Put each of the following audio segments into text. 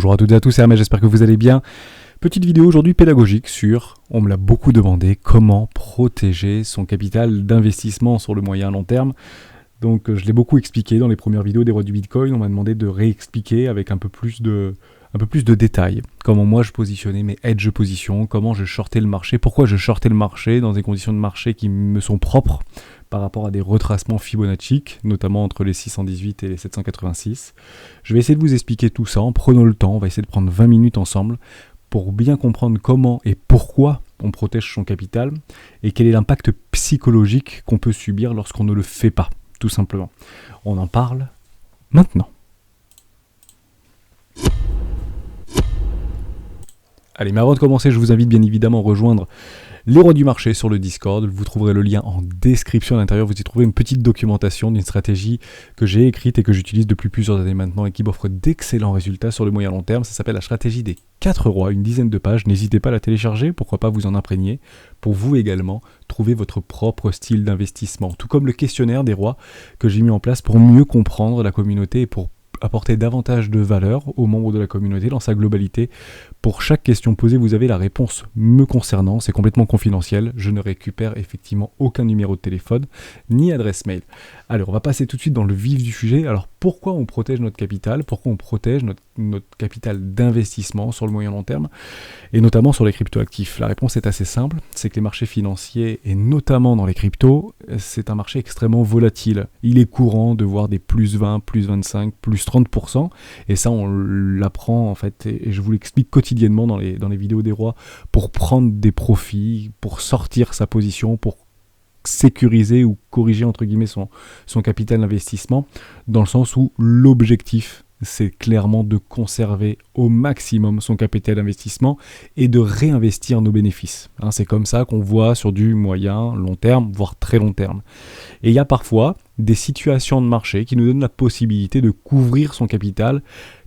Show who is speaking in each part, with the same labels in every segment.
Speaker 1: Bonjour à toutes et à tous, c'est Hermès, j'espère que vous allez bien. Petite vidéo aujourd'hui pédagogique sur, on me l'a beaucoup demandé, comment protéger son capital d'investissement sur le moyen long terme. Donc je l'ai beaucoup expliqué dans les premières vidéos des rois du Bitcoin, on m'a demandé de réexpliquer avec un peu plus de détails. Comment moi je positionnais mes hedge positions, comment je shortais le marché, pourquoi je shortais le marché dans des conditions de marché qui me sont propres par rapport à des retracements Fibonacci, notamment entre les 618 et les 786. Je vais essayer de vous expliquer tout ça en prenant le temps, on va essayer de prendre 20 minutes ensemble pour bien comprendre comment et pourquoi on protège son capital et quel est l'impact psychologique qu'on peut subir lorsqu'on ne le fait pas, tout simplement. On en parle maintenant. Allez, mais avant de commencer, je vous invite bien évidemment à rejoindre les rois du marché sur le Discord. Vous trouverez le lien en description à l'intérieur. Vous y trouverez une petite documentation d'une stratégie que j'ai écrite et que j'utilise depuis plusieurs années maintenant et qui m'offre d'excellents résultats sur le moyen long terme. Ça s'appelle la stratégie des 4 rois, une dizaine de pages. N'hésitez pas à la télécharger, pourquoi pas vous en imprégner, pour vous également trouver votre propre style d'investissement. Tout comme le questionnaire des rois que j'ai mis en place pour mieux comprendre la communauté et pour apporter davantage de valeur aux membres de la communauté dans sa globalité. Pour chaque question posée, vous avez la réponse me concernant. C'est complètement confidentiel. Je ne récupère effectivement aucun numéro de téléphone ni adresse mail. Alors, on va passer tout de suite dans le vif du sujet. Alors, pourquoi on protège notre capital? Pourquoi on protège notre capital d'investissement sur le moyen long terme et notamment sur les cryptoactifs? La réponse est assez simple. C'est que les marchés financiers et notamment dans les cryptos, c'est un marché extrêmement volatile. Il est courant de voir des plus 20, plus 25, plus 30%. Et ça, on l'apprend en fait et je vous l'explique quotidiennement dans les vidéos des rois pour prendre des profits, pour sortir sa position, pour sécuriser ou corriger entre guillemets son capital d'investissement, dans le sens où l'objectif c'est clairement de conserver au maximum son capital d'investissement et de réinvestir nos bénéfices. C'est comme ça qu'on voit sur du moyen, long terme, voire très long terme. Et il y a parfois des situations de marché qui nous donnent la possibilité de couvrir son capital,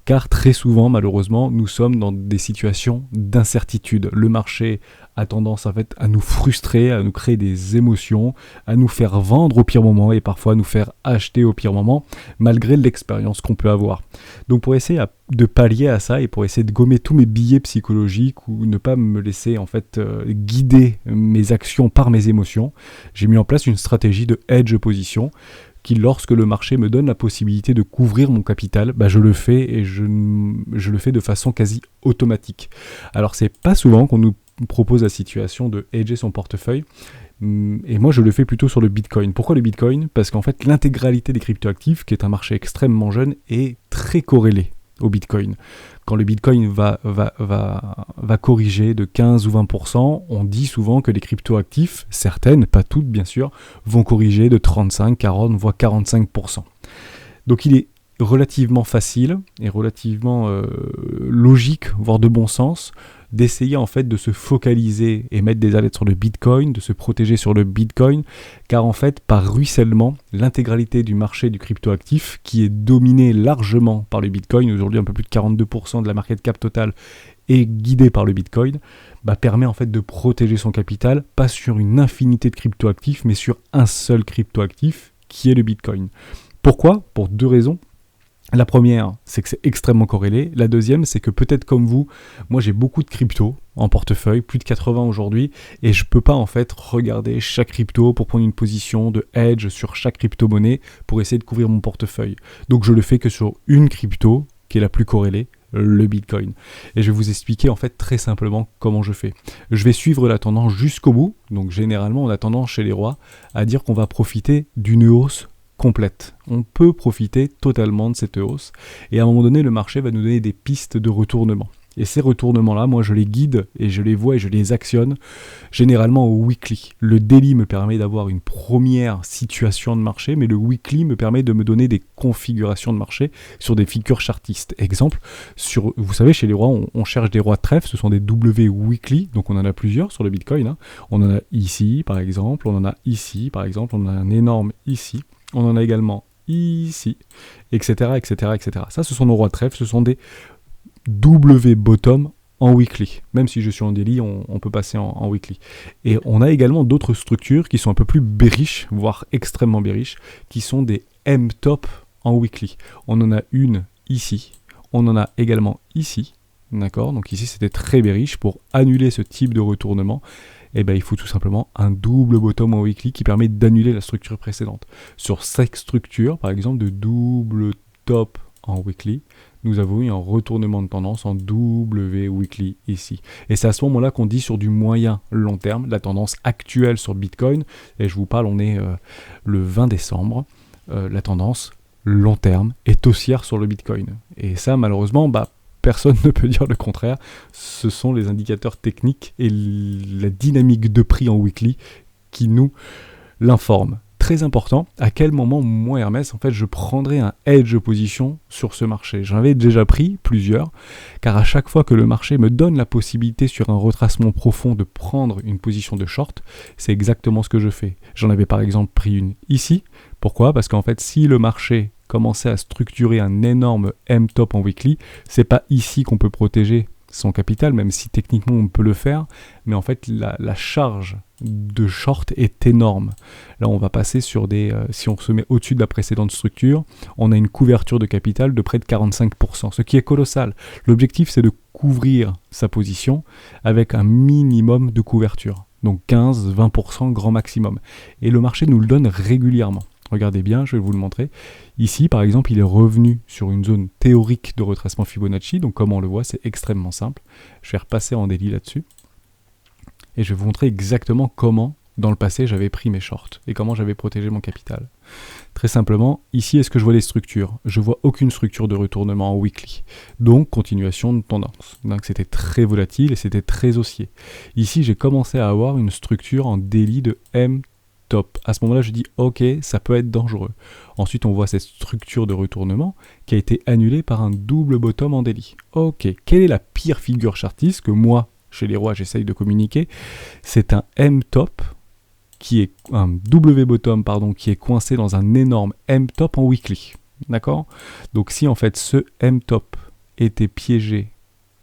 Speaker 1: car très souvent, malheureusement, nous sommes dans des situations d'incertitude. Le marché a tendance en fait à nous frustrer, à nous créer des émotions, à nous faire vendre au pire moment et parfois à nous faire acheter au pire moment, malgré l'expérience qu'on peut avoir. Donc pour essayer de pallier à ça et pour essayer de gommer tous mes biais psychologiques ou ne pas me laisser en fait guider mes actions par mes émotions, j'ai mis en place une stratégie de hedge position qui, lorsque le marché me donne la possibilité de couvrir mon capital, je le fais et je le fais de façon quasi automatique. Alors c'est pas souvent qu'on nous propose la situation de hedger son portefeuille, et moi je le fais plutôt sur le Bitcoin. Pourquoi le Bitcoin? Parce qu'en fait l'intégralité des cryptoactifs, qui est un marché extrêmement jeune, est très corrélée au Bitcoin. Quand le Bitcoin va corriger de 15 ou 20%, on dit souvent que les cryptoactifs, certaines, pas toutes bien sûr, vont corriger de 35, 40, voire 45%. Donc il est relativement facile et relativement logique, voire de bon sens, d'essayer en fait de se focaliser et mettre des alertes sur le Bitcoin, de se protéger sur le Bitcoin, car en fait par ruissellement, l'intégralité du marché du cryptoactif, qui est dominé largement par le Bitcoin, aujourd'hui un peu plus de 42% de la market cap totale est guidée par le Bitcoin, permet en fait de protéger son capital, pas sur une infinité de cryptoactifs, mais sur un seul cryptoactif qui est le Bitcoin. Pourquoi? Pour 2 raisons. La première, c'est que c'est extrêmement corrélé. La deuxième, c'est que peut-être comme vous, moi j'ai beaucoup de cryptos en portefeuille, plus de 80 aujourd'hui, et je peux pas en fait regarder chaque crypto pour prendre une position de hedge sur chaque crypto-monnaie pour essayer de couvrir mon portefeuille. Donc je le fais que sur une crypto qui est la plus corrélée, le Bitcoin. Et je vais vous expliquer en fait très simplement comment je fais. Je vais suivre la tendance jusqu'au bout. Donc généralement, on a tendance chez les rois à dire qu'on va profiter d'une hausse complète. On peut profiter totalement de cette hausse et à un moment donné le marché va nous donner des pistes de retournement. Et ces retournements-là, moi je les guide et je les vois et je les actionne généralement au weekly. Le daily me permet d'avoir une première situation de marché, mais le weekly me permet de me donner des configurations de marché sur des figures chartistes. Exemple, vous savez, chez les rois, on cherche des rois de trèfle, ce sont des W weekly, donc on en a plusieurs sur le Bitcoin. On en a ici par exemple, on en a ici par exemple, on en a un énorme ici, on en a également ici, etc., etc., etc. Ça, ce sont nos rois de trèfle, ce sont des W bottom en weekly. Même si je suis en daily, on peut passer en weekly. Et on a également d'autres structures qui sont un peu plus bearish, voire extrêmement bearish, qui sont des M top en weekly. On en a une ici, On en a également ici, d'accord? Donc ici, c'était très bearish. Pour annuler ce type de retournement, eh ben, il faut tout simplement un double bottom en weekly qui permet d'annuler la structure précédente. Sur cette structure, par exemple, de double top en weekly, nous avons eu un retournement de tendance en W weekly ici. Et c'est à ce moment-là qu'on dit sur du moyen long terme, la tendance actuelle sur Bitcoin, et je vous parle, on est le 20 décembre, la tendance long terme est haussière sur le Bitcoin. Et ça, malheureusement, personne ne peut dire le contraire. Ce sont les indicateurs techniques et la dynamique de prix en weekly qui nous l'informent. Très important, à quel moment, moi Hermès, en fait, je prendrai un hedge position sur ce marché. J'en avais déjà pris plusieurs, car à chaque fois que le marché me donne la possibilité sur un retracement profond de prendre une position de short, c'est exactement ce que je fais. J'en avais par exemple pris une ici. Pourquoi? Parce qu'en fait, si le marché commençait à structurer un énorme M-top en weekly, c'est pas ici qu'on peut protéger son capital, même si techniquement on peut le faire, mais en fait la charge de short est énorme. Là on va passer sur des, si on se met au-dessus de la précédente structure, on a une couverture de capital de près de 45%, ce qui est colossal. L'objectif c'est de couvrir sa position avec un minimum de couverture, donc 15-20% grand maximum. Et le marché nous le donne régulièrement. Regardez bien, je vais vous le montrer. Ici, par exemple, il est revenu sur une zone théorique de retracement Fibonacci. Donc, comme on le voit, c'est extrêmement simple. Je vais repasser en daily là-dessus. Et je vais vous montrer exactement comment, dans le passé, j'avais pris mes shorts et comment j'avais protégé mon capital. Très simplement, ici, est-ce que je vois les structures? Je vois aucune structure de retournement en weekly. Donc, continuation de tendance. Donc, c'était très volatile et c'était très haussier. Ici, j'ai commencé à avoir une structure en daily de M top. À ce moment-là, je dis ok, ça peut être dangereux. Ensuite, on voit cette structure de retournement qui a été annulée par un double bottom en daily. Ok, quelle est la pire figure chartiste que moi, chez les rois, j'essaye de communiquer? C'est un M top qui est un W bottom, pardon, qui est coincé dans un énorme M top en weekly. D'accord? Donc si en fait ce M top était piégé,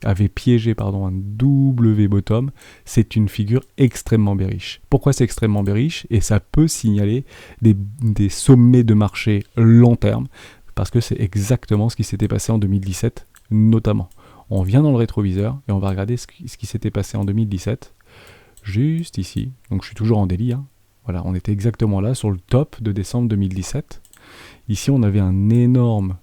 Speaker 1: avait piégé un W bottom, c'est une figure extrêmement bearish. Pourquoi c'est extrêmement bearish? Et ça peut signaler des sommets de marché long terme, parce que c'est exactement ce qui s'était passé en 2017, notamment. On vient dans le rétroviseur et on va regarder ce qui s'était passé en 2017, juste ici. Donc je suis toujours en daily, hein. Voilà, on était exactement là, sur le top de décembre 2017. Ici, on avait un énorme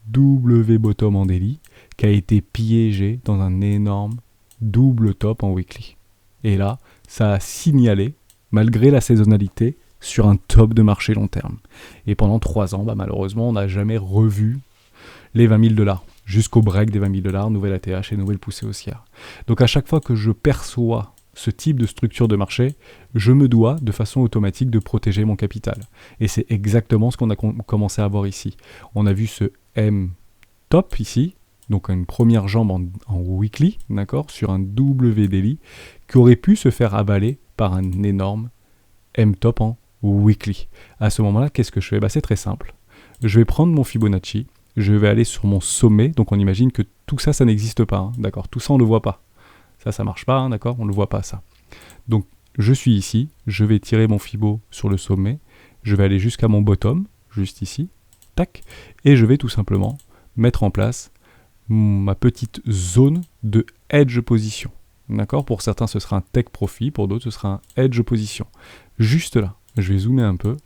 Speaker 1: W bottom en daily, qui a été piégé dans un énorme double top en weekly. Et là, ça a signalé, malgré la saisonnalité, sur un top de marché long terme. Et pendant 3 ans, malheureusement, on n'a jamais revu les 20 000 $, jusqu'au break des 20 000 $, nouvelle ATH et nouvelle poussée haussière. Donc à chaque fois que je perçois ce type de structure de marché, je me dois de façon automatique de protéger mon capital. Et c'est exactement ce qu'on a commencé à voir ici. On a vu ce M top ici, donc une première jambe en weekly, d'accord, sur un W daily, qui aurait pu se faire avaler par un énorme M top en weekly. À ce moment-là, qu'est-ce que je fais? C'est très simple. Je vais prendre mon Fibonacci, je vais aller sur mon sommet, donc on imagine que tout ça, ça n'existe pas, hein, d'accord, tout ça on ne le voit pas. Ça marche pas, hein, d'accord, on ne le voit pas ça. Donc je suis ici, je vais tirer mon Fibo sur le sommet, je vais aller jusqu'à mon bottom, juste ici, tac, et je vais tout simplement mettre en place ma petite zone de hedge position. D'accord? Pour certains, ce sera un take profit, pour d'autres, ce sera un hedge position. Juste là, je vais zoomer un peu,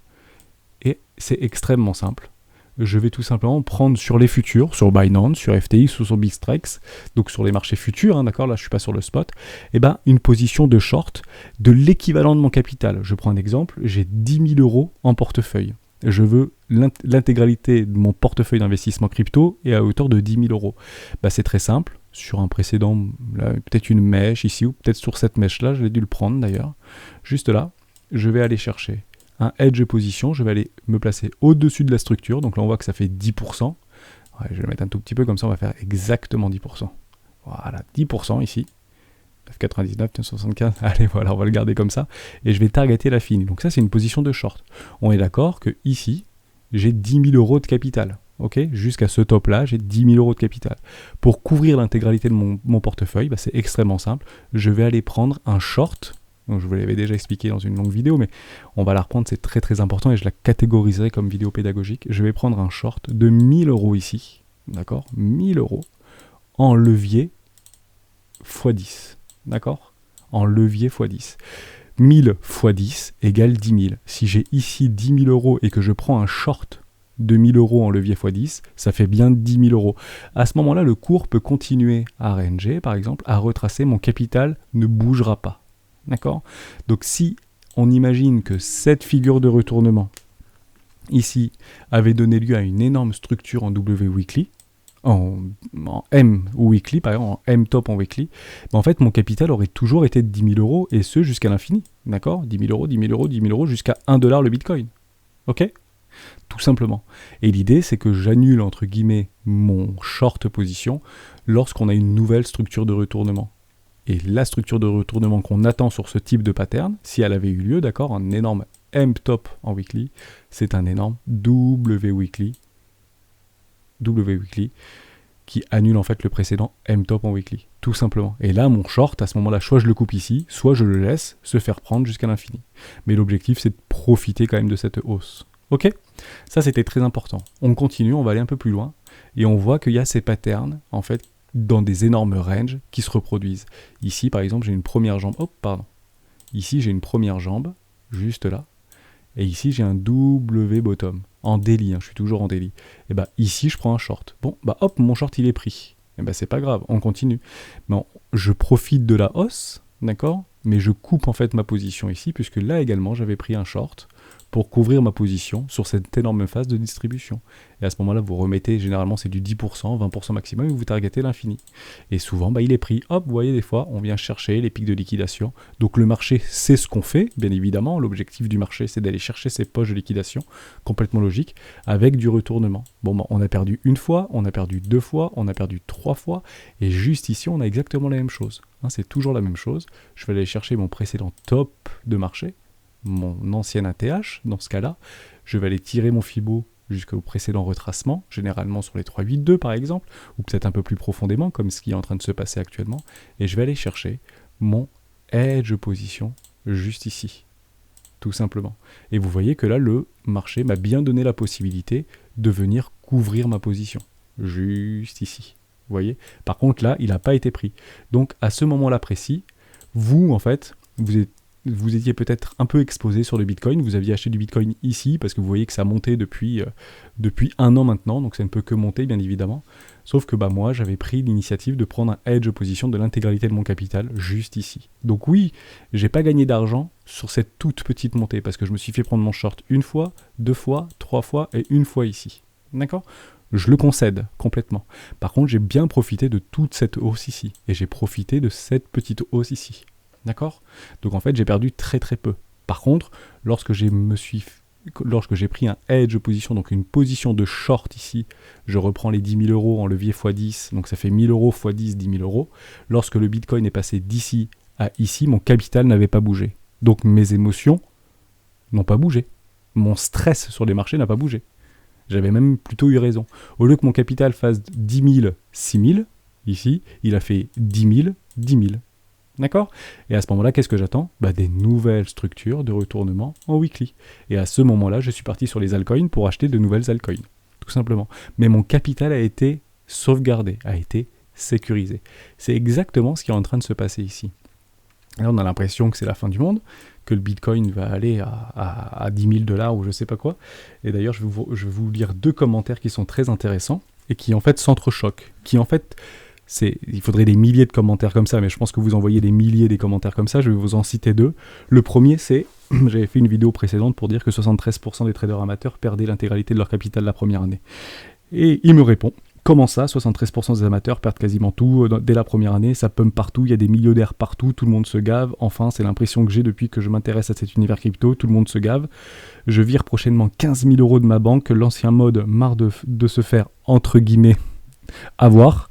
Speaker 1: et c'est extrêmement simple. Je vais tout simplement prendre sur les futurs, sur Binance, sur FTX ou sur Bittrex, donc sur les marchés futurs, hein, d'accord, là je ne suis pas sur le spot, une position de short de l'équivalent de mon capital. Je prends un exemple, j'ai 10 000 € en portefeuille. Je veux l'intégralité de mon portefeuille d'investissement crypto et à hauteur de 10 000 €. C'est très simple, sur un précédent, là, peut-être une mèche ici, ou peut-être sur cette mèche-là, j'ai dû le prendre d'ailleurs. Juste là, je vais aller chercher un hedge position, je vais aller me placer au-dessus de la structure, donc là on voit que ça fait 10%. Ouais, je vais le mettre un tout petit peu, comme ça on va faire exactement 10%. Voilà, 10% ici. 9,99, 9,75, allez voilà, on va le garder comme ça. Et je vais targeter la fine. Donc ça c'est une position de short. On est d'accord que ici, j'ai 10 000 € de capital. Ok, jusqu'à ce top-là, j'ai 10 000 € de capital. Pour couvrir l'intégralité de mon portefeuille, c'est extrêmement simple. Je vais aller prendre un short. Donc je vous l'avais déjà expliqué dans une longue vidéo, mais on va la reprendre, c'est très très important et je la catégoriserai comme vidéo pédagogique. Je vais prendre un short de 1 000 € ici, d'accord, 1 000 €. en levier x10. D'accord ? En levier x10. 1000 x 10 égale 10 000. Si j'ai ici 10 000 euros et que je prends un short de 1000 euros en levier x 10, ça fait bien 10 000 euros. À ce moment-là, le cours peut continuer à ranger, par exemple, à retracer, mon capital ne bougera pas. D'accord ? Donc si on imagine que cette figure de retournement, ici, avait donné lieu à une énorme structure en W weekly, en M weekly, par exemple, en M top en weekly, ben en fait, mon capital aurait toujours été de 10 000 euros, et ce, jusqu'à l'infini. D'accord ? 10 000 euros, 10 000 euros, 10 000 euros, jusqu'à 1 dollar le Bitcoin. Ok ? Tout simplement. Et l'idée, c'est que j'annule, entre guillemets, mon short position lorsqu'on a une nouvelle structure de retournement. Et la structure de retournement qu'on attend sur ce type de pattern, si elle avait eu lieu, d'accord, un énorme M top en weekly, c'est un énorme W weekly qui annule en fait le précédent M top en weekly, tout simplement. Et là, mon short, à ce moment-là, soit je le coupe ici, soit je le laisse se faire prendre jusqu'à l'infini. Mais l'objectif, c'est de profiter quand même de cette hausse. Ok ? Ça, c'était très important. On continue, on va aller un peu plus loin, et on voit qu'il y a ces patterns, en fait, dans des énormes ranges qui se reproduisent. Ici, par exemple, j'ai une première jambe. Ici, j'ai une première jambe, juste là. Et ici, j'ai un W bottom, en daily, je suis toujours en daily. Et bah ici, je prends un short. Bon, bah hop, mon short, il est pris. Et bah c'est pas grave, on continue. Bon, je profite de la hausse, d'accord ? Mais je coupe en fait ma position ici, puisque là également, j'avais pris un short pour couvrir ma position sur cette énorme phase de distribution. Et à ce moment-là, vous remettez, généralement c'est du 10%, 20% maximum, et vous targetez l'infini. Et souvent, bah, il est pris. Hop, vous voyez, des fois, on vient chercher les pics de liquidation. Donc le marché, c'est ce qu'on fait, bien évidemment. L'objectif du marché, c'est d'aller chercher ces poches de liquidation, complètement logique, avec du retournement. Bon, bah, on a perdu une fois, on a perdu 2 fois, on a perdu 3 fois, et juste ici, on a exactement la même chose. C'est toujours la même chose. Je vais aller chercher mon précédent top de marché, mon ancien ATH, dans ce cas-là, je vais aller tirer mon Fibo jusqu'au précédent retracement, généralement sur les 382 par exemple, ou peut-être un peu plus profondément, comme ce qui est en train de se passer actuellement, et je vais aller chercher mon edge position juste ici, tout simplement. Et vous voyez que là, le marché m'a bien donné la possibilité de venir couvrir ma position, juste ici. Vous voyez ? Par contre, là, il n'a pas été pris. Donc, à ce moment-là précis, vous, en fait, vous étiez peut-être un peu exposé sur le Bitcoin, vous aviez acheté du Bitcoin ici, parce que vous voyez que ça a monté depuis 1 an maintenant, donc ça ne peut que monter, bien évidemment. Sauf que moi, j'avais pris l'initiative de prendre un hedge position de l'intégralité de mon capital, juste ici. Donc oui, j'ai pas gagné d'argent sur cette toute petite montée, parce que je me suis fait prendre mon short 1 fois, 2 fois, 3 fois et 1 fois ici. D'accord ? Je le concède complètement. Par contre, j'ai bien profité de toute cette hausse ici, et j'ai profité de cette petite hausse ici. D'accord ? Donc en fait, j'ai perdu très très peu. Par contre, lorsque j'ai pris un hedge position, donc une position de short ici, je reprends les 10 000 euros en levier x10, donc ça fait 1000 euros x 10, 10 000 euros. Lorsque le Bitcoin est passé d'ici à ici, mon capital n'avait pas bougé. Donc mes émotions n'ont pas bougé. Mon stress sur les marchés n'a pas bougé. J'avais même plutôt eu raison. Au lieu que mon capital fasse 10 000, 6 000, ici, il a fait 10 000, 10 000. D'accord ? Et à ce moment-là, qu'est-ce que j'attends ? Des nouvelles structures de retournement en weekly. Et à ce moment-là, je suis parti sur les altcoins pour acheter de nouvelles altcoins. Tout simplement. Mais mon capital a été sauvegardé, a été sécurisé. C'est exactement ce qui est en train de se passer ici. Là, on a l'impression que c'est la fin du monde, que le Bitcoin va aller à 10 000 dollars ou je sais pas quoi. Et d'ailleurs, je vais vous lire 2 commentaires qui sont très intéressants et qui en fait s'entrechoquent. Qui en fait... il faudrait des milliers de commentaires comme ça, mais je pense que vous envoyez des milliers des commentaires comme ça, je vais vous en citer 2. Le premier, c'est, j'avais fait une vidéo précédente pour dire que 73% des traders amateurs perdaient l'intégralité de leur capital la première année. Et il me répond, comment ça, 73% des amateurs perdent quasiment tout dès la première année, ça pump partout, il y a des millionnaires partout, tout le monde se gave, enfin c'est l'impression que j'ai depuis que je m'intéresse à cet univers crypto, tout le monde se gave. Je vire prochainement 15 000 euros de ma banque, l'ancien mode marre de se faire, entre guillemets, avoir,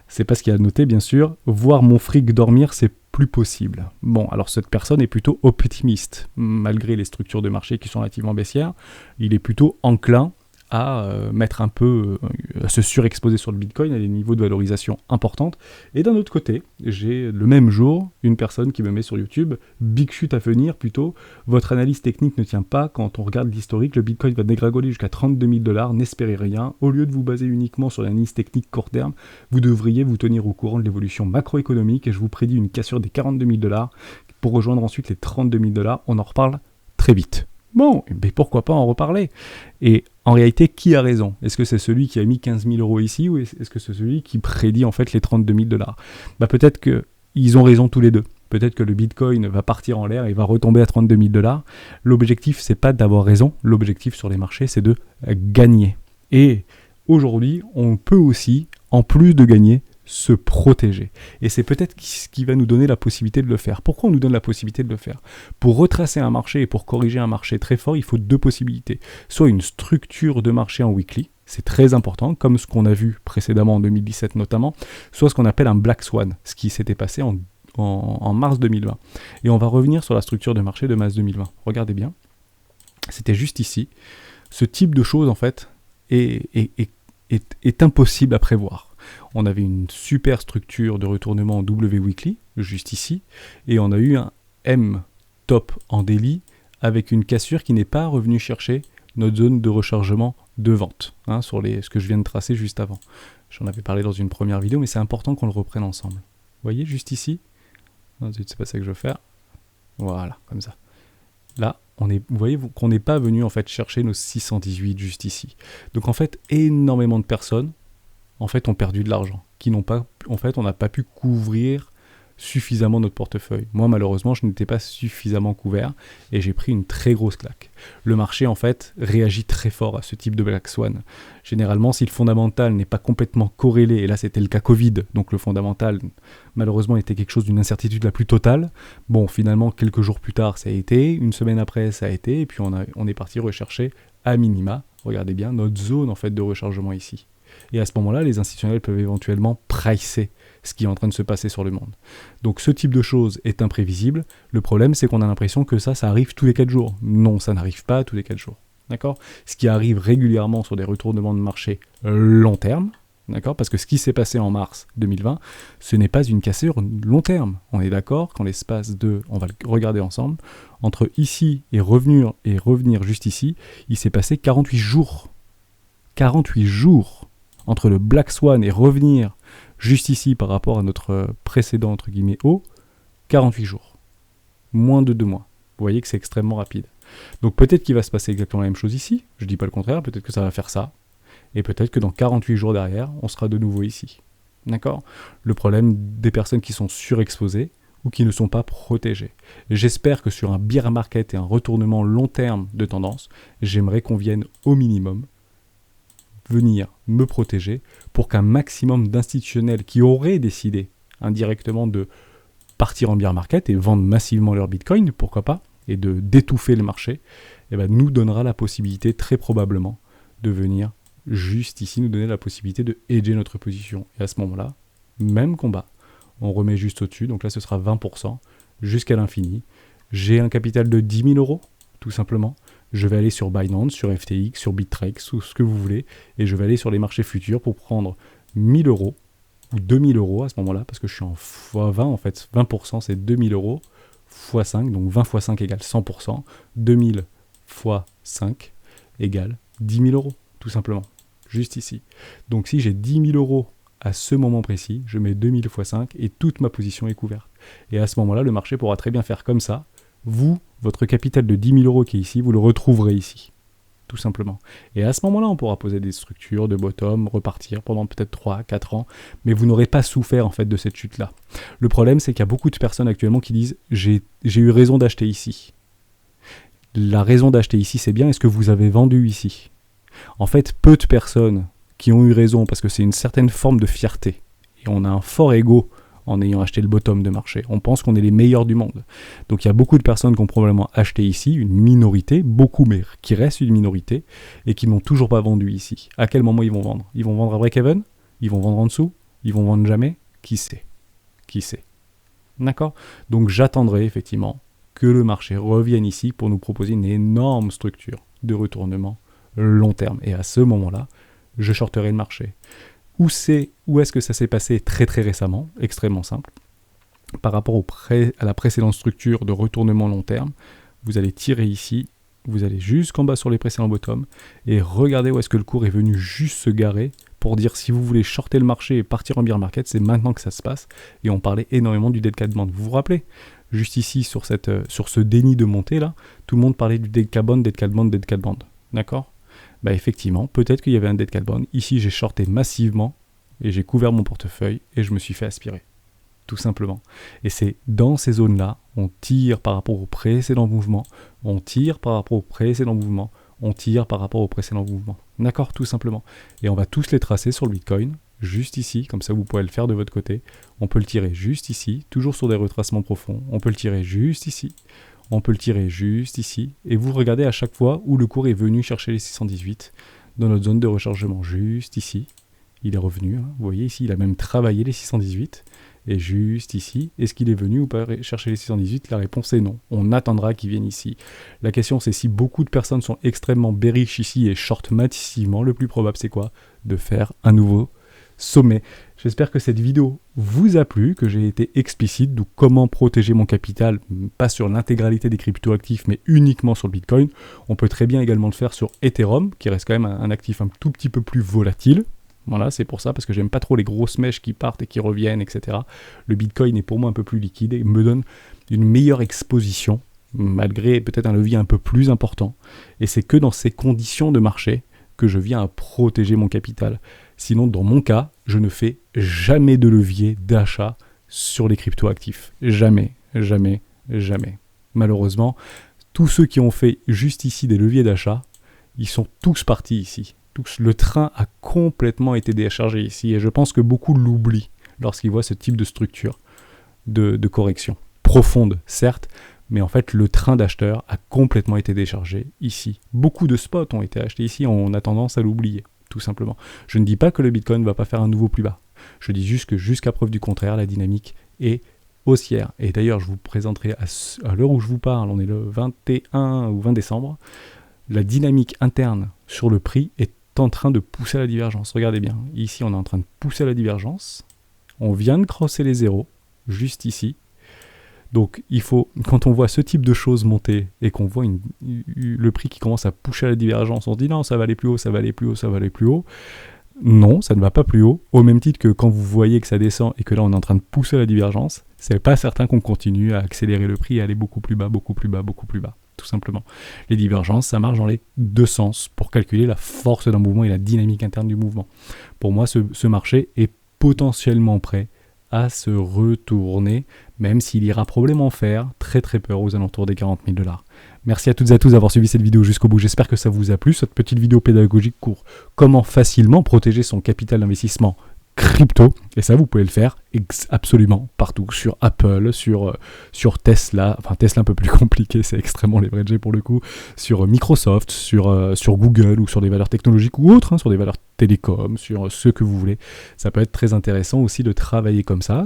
Speaker 1: c'est pas ce qu'il y a noté bien sûr, voir mon fric dormir c'est plus possible. Bon, alors cette personne est plutôt optimiste, malgré les structures de marché qui sont relativement baissières, il est plutôt enclin à mettre un peu, à se surexposer sur le Bitcoin à des niveaux de valorisation importantes. Et d'un autre côté, j'ai le même jour une personne qui me met sur YouTube, big chute à venir plutôt, votre analyse technique ne tient pas, quand on regarde l'historique, le Bitcoin va dégringoler jusqu'à 32 000 $, n'espérez rien, au lieu de vous baser uniquement sur l'analyse technique court terme, vous devriez vous tenir au courant de l'évolution macroéconomique et je vous prédis une cassure des 42 000 $ pour rejoindre ensuite les 32 000 $, on en reparle très vite. Bon, mais pourquoi pas en reparler? Et en réalité, qui a raison? Est-ce que c'est celui qui a mis 15 000 € ici ou est-ce que c'est celui qui prédit en fait les 32 000 $? Peut-être qu'ils ont raison tous les deux. Peut-être que le Bitcoin va partir en l'air et va retomber à 32 000 $. L'objectif, c'est pas d'avoir raison. L'objectif sur les marchés, c'est de gagner. Et aujourd'hui, on peut aussi, en plus de gagner, se protéger. Et c'est peut-être ce qui va nous donner la possibilité de le faire. Pourquoi on nous donne la possibilité de le faire? Pour retracer un marché et pour corriger un marché très fort, il faut deux possibilités. Soit une structure de marché en weekly, c'est très important, comme ce qu'on a vu précédemment en 2017 notamment, soit ce qu'on appelle un Black Swan, ce qui s'était passé en mars 2020. Et on va revenir sur la structure de marché de mars 2020. Regardez bien, c'était juste ici. Ce type de choses, en fait, est impossible à prévoir. On avait une super structure de retournement en W weekly, juste ici, et on a eu un M top en daily avec une cassure qui n'est pas revenue chercher notre zone de rechargement de vente, sur ce que je viens de tracer juste avant. J'en avais parlé dans une première vidéo, mais c'est important qu'on le reprenne ensemble. Vous voyez, juste ici, non, c'est pas ça que je veux faire. Voilà, comme ça. Là, vous voyez qu'on n'est pas venu en fait chercher nos 618 juste ici. Donc en fait, énormément de personnes en fait ont perdu de l'argent, on n'a pas pu couvrir suffisamment notre portefeuille. Moi, malheureusement, je n'étais pas suffisamment couvert et j'ai pris une très grosse claque. Le marché, en fait, réagit très fort à ce type de Black Swan. Généralement, si le fondamental n'est pas complètement corrélé, et là, c'était le cas Covid, donc le fondamental, malheureusement, était quelque chose d'une incertitude la plus totale. Bon, finalement, quelques jours plus tard, ça a été, une semaine après, ça a été, et puis on est parti rechercher à minima, regardez bien, notre zone, en fait, de rechargement ici. Et à ce moment-là, les institutionnels peuvent éventuellement pricer ce qui est en train de se passer sur le monde. Donc ce type de choses est imprévisible. Le problème, c'est qu'on a l'impression que ça arrive tous les 4 jours. Non, ça n'arrive pas tous les 4 jours. D'accord ? Ce qui arrive régulièrement sur des retournements de marché long terme, d'accord ? Parce que ce qui s'est passé en mars 2020, ce n'est pas une cassure long terme. On est d'accord qu'en l'espace de, on va le regarder ensemble, entre ici et revenir juste ici, il s'est passé 48 jours. 48 jours entre le Black Swan et revenir juste ici par rapport à notre précédent, entre guillemets, haut, 48 jours. Moins de 2 mois. Vous voyez que c'est extrêmement rapide. Donc peut-être qu'il va se passer exactement la même chose ici, je ne dis pas le contraire, peut-être que ça va faire ça, et peut-être que dans 48 jours derrière, on sera de nouveau ici. D'accord ? Le problème des personnes qui sont surexposées ou qui ne sont pas protégées. J'espère que sur un bear market et un retournement long terme de tendance, j'aimerais qu'on vienne au minimum venir me protéger pour qu'un maximum d'institutionnels qui auraient décidé indirectement de partir en bear market et vendre massivement leur Bitcoin, pourquoi pas, et de d'étouffer le marché, nous donnera la possibilité très probablement de venir juste ici, nous donner la possibilité de hedger notre position. Et à ce moment-là, même combat, on remet juste au-dessus, donc là ce sera 20% jusqu'à l'infini. J'ai un capital de 10 000 €, tout simplement. Je vais aller sur Binance, sur FTX, sur Bittrex, ou ce que vous voulez, et je vais aller sur les marchés futurs pour prendre 1 000 € ou 2 000 € à ce moment-là, parce que je suis en x20 en fait. 20% c'est 2 000 € x 5, donc 20 x 5 égale 100%. 2 000 x 5 égale 10 000 €, tout simplement, juste ici. Donc si j'ai 10 000 € à ce moment précis, je mets 2 000 x 5 et toute ma position est couverte. Et à ce moment-là, le marché pourra très bien faire comme ça. Votre capital de 10 000 € qui est ici, vous le retrouverez ici, tout simplement. Et à ce moment-là, on pourra poser des structures de bottom, repartir pendant peut-être 3-4 ans, mais vous n'aurez pas souffert en fait de cette chute-là. Le problème, c'est qu'il y a beaucoup de personnes actuellement qui disent « j'ai eu raison d'acheter ici ». La raison d'acheter ici, c'est bien, est-ce que vous avez vendu ici ? En fait, peu de personnes qui ont eu raison, parce que c'est une certaine forme de fierté, et on a un fort ego en ayant acheté le bottom de marché. On pense qu'on est les meilleurs du monde. Donc il y a beaucoup de personnes qui ont probablement acheté ici, une minorité, beaucoup, mais qui reste une minorité, et qui n'ont toujours pas vendu ici. À quel moment ils vont vendre ? Ils vont vendre à break-even ? Ils vont vendre en dessous ? Ils vont vendre jamais ? Qui sait ? Qui sait ? D'accord ? Donc j'attendrai effectivement que le marché revienne ici pour nous proposer une énorme structure de retournement long terme. Et à ce moment-là, je shorterai le marché. Où est-ce que ça s'est passé très très récemment? Extrêmement simple. Par rapport à la précédente structure de retournement long terme, vous allez tirer ici, vous allez jusqu'en bas sur les précédents bottoms et regardez où est-ce que le cours est venu juste se garer pour dire si vous voulez shorter le marché et partir en bear market, c'est maintenant que ça se passe. Et on parlait énormément du dead cat band. Vous vous rappelez? Juste ici sur ce déni de montée là, tout le monde parlait du dead cat band, dead cat band, dead cat band. D'accord? Bah effectivement, peut-être qu'il y avait un dead cat band. Ici j'ai shorté massivement et j'ai couvert mon portefeuille et je me suis fait aspirer. Tout simplement. Et c'est dans ces zones-là, on tire par rapport au précédent mouvement, on tire par rapport au précédent mouvement, on tire par rapport au précédent mouvement. D'accord, tout simplement. Et on va tous les tracer sur le Bitcoin, juste ici, comme ça vous pouvez le faire de votre côté. On peut le tirer juste ici, toujours sur des retracements profonds. On peut le tirer juste ici, on peut le tirer juste ici. Et vous regardez à chaque fois où le cours est venu chercher les 618 dans notre zone de rechargement, juste ici. Il est revenu, hein. Vous voyez ici, il a même travaillé les 618. Et juste ici, est-ce qu'il est venu ou pas chercher les 618? La réponse est non. On attendra qu'il vienne ici. La question c'est si beaucoup de personnes sont extrêmement bearish ici et short massivement, le plus probable c'est quoi? De faire un nouveau sommet. J'espère que cette vidéo vous a plu, que j'ai été explicite, d'où comment protéger mon capital, pas sur l'intégralité des cryptoactifs, mais uniquement sur le Bitcoin. On peut très bien également le faire sur Ethereum, qui reste quand même un actif un tout petit peu plus volatile. Voilà, c'est pour ça, parce que j'aime pas trop les grosses mèches qui partent et qui reviennent, etc. Le Bitcoin est pour moi un peu plus liquide et me donne une meilleure exposition, malgré peut-être un levier un peu plus important. Et c'est que dans ces conditions de marché que je viens à protéger mon capital. Sinon, dans mon cas, je ne fais jamais de levier d'achat sur les cryptoactifs. Jamais, jamais, jamais. Malheureusement, tous ceux qui ont fait juste ici des leviers d'achat, ils sont tous partis ici. Le train a complètement été déchargé ici et je pense que beaucoup l'oublient lorsqu'ils voient ce type de structure de correction. Profonde, certes, mais en fait le train d'acheteurs a complètement été déchargé ici. Beaucoup de spots ont été achetés ici, on a tendance à l'oublier, tout simplement. Je ne dis pas que le Bitcoin ne va pas faire un nouveau plus bas. Je dis juste que jusqu'à preuve du contraire, la dynamique est haussière. Et d'ailleurs, je vous présenterai à l'heure où je vous parle, on est le 21 ou 20 décembre, la dynamique interne sur le prix est en train de pousser à la divergence. Regardez bien, ici on est en train de pousser à la divergence. On vient de crosser les zéros, juste ici. Donc il faut, quand on voit ce type de choses monter et qu'on voit le prix qui commence à pousser à la divergence, on se dit non, ça va aller plus haut, ça va aller plus haut, ça va aller plus haut. Non, ça ne va pas plus haut. Au même titre que quand vous voyez que ça descend et que là on est en train de pousser à la divergence, c'est pas certain qu'on continue à accélérer le prix et aller beaucoup plus bas, beaucoup plus bas, beaucoup plus bas. Tout simplement. Les divergences, ça marche dans les deux sens pour calculer la force d'un mouvement et la dynamique interne du mouvement. Pour moi, ce marché est potentiellement prêt à se retourner, même s'il ira probablement faire très très peur aux alentours des 40 000 $. Merci à toutes et à tous d'avoir suivi cette vidéo jusqu'au bout. J'espère que ça vous a plu, cette petite vidéo pédagogique court. Comment facilement protéger son capital d'investissement crypto, et ça vous pouvez le faire absolument partout, sur Apple, sur Tesla, enfin Tesla un peu plus compliqué, c'est extrêmement leveragé pour le coup, sur Microsoft, sur Google ou sur des valeurs technologiques ou autres, hein, sur des valeurs télécom, sur ce que vous voulez. Ça peut être très intéressant aussi de travailler comme ça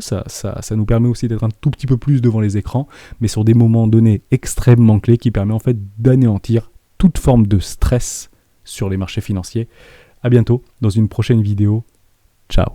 Speaker 1: nous permet aussi d'être un tout petit peu plus devant les écrans, mais sur des moments donnés extrêmement clés qui permet en fait d'anéantir toute forme de stress sur les marchés financiers. À bientôt dans une prochaine vidéo. Ciao.